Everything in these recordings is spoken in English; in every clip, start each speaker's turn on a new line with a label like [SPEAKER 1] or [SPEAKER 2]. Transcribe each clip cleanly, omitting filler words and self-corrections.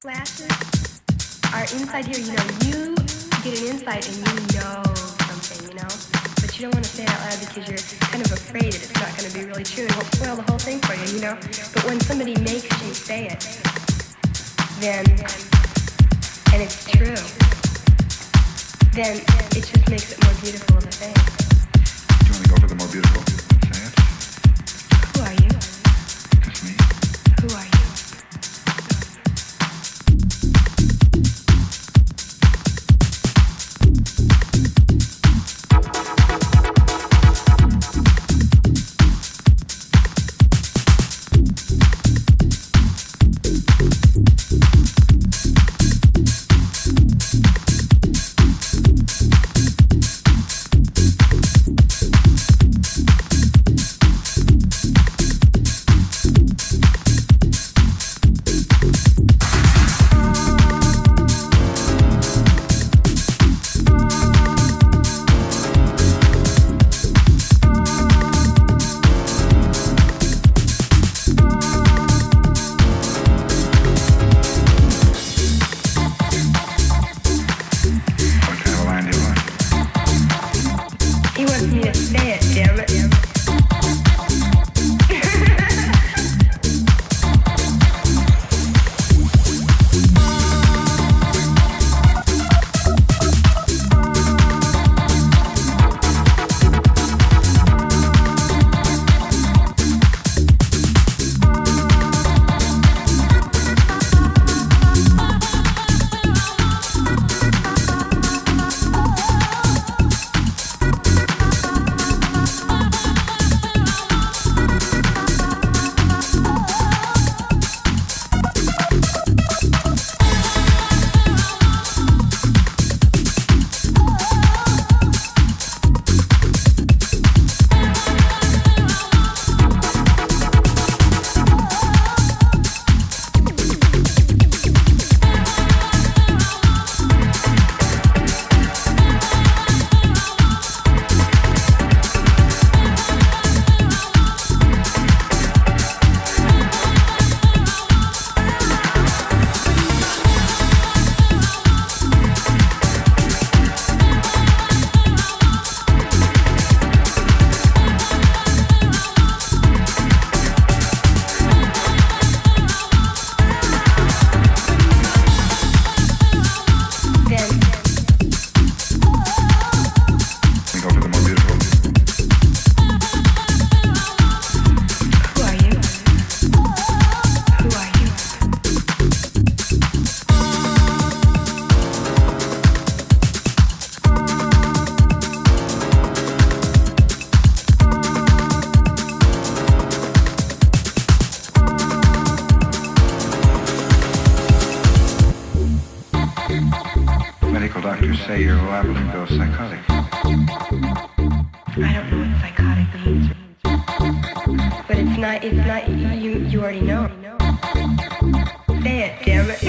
[SPEAKER 1] Glasses are inside here, you get an insight and you know something, but you don't want to say it out loud because you're kind of afraid that it's not going to be really true and it'll spoil the whole thing for you, But when somebody makes you say it, then, and it's true, then it just makes it more beautiful of a thing.
[SPEAKER 2] Do you want to go for the more beautiful? Say it.
[SPEAKER 1] Who are you?
[SPEAKER 2] Just me.
[SPEAKER 1] Who are you?
[SPEAKER 2] Say you're liable to go psychotic.
[SPEAKER 1] I don't know what psychotic means. But it's not, you already know. Say it, damn it.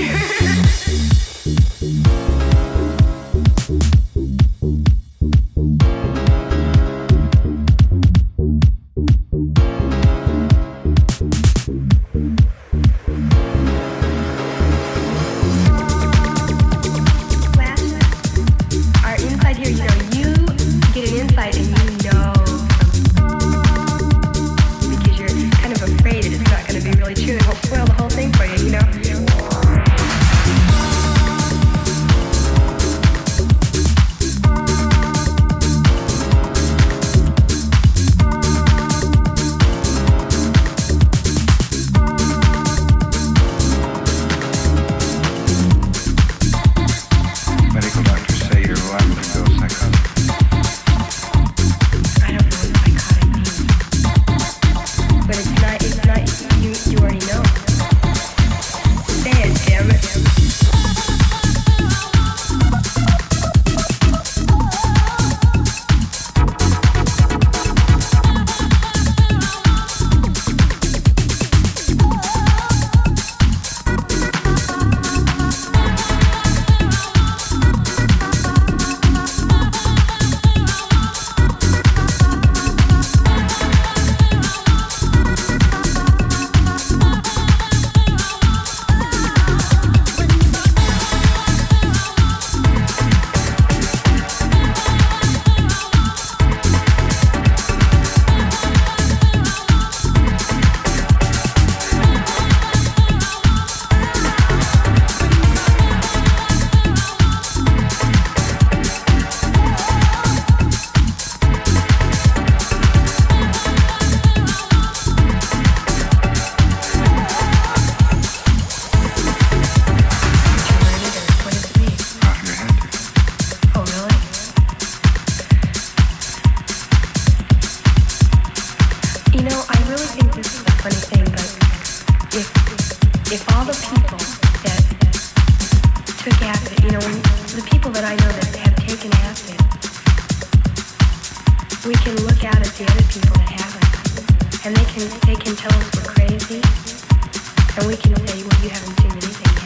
[SPEAKER 1] Because you're kind of afraid that it's not going to be really true. if all the people that took acid, you know, when the people that I know that have taken acid, we can look out at the other people that haven't, and they can tell us we're crazy, and we can say, well, you haven't seen anything yet.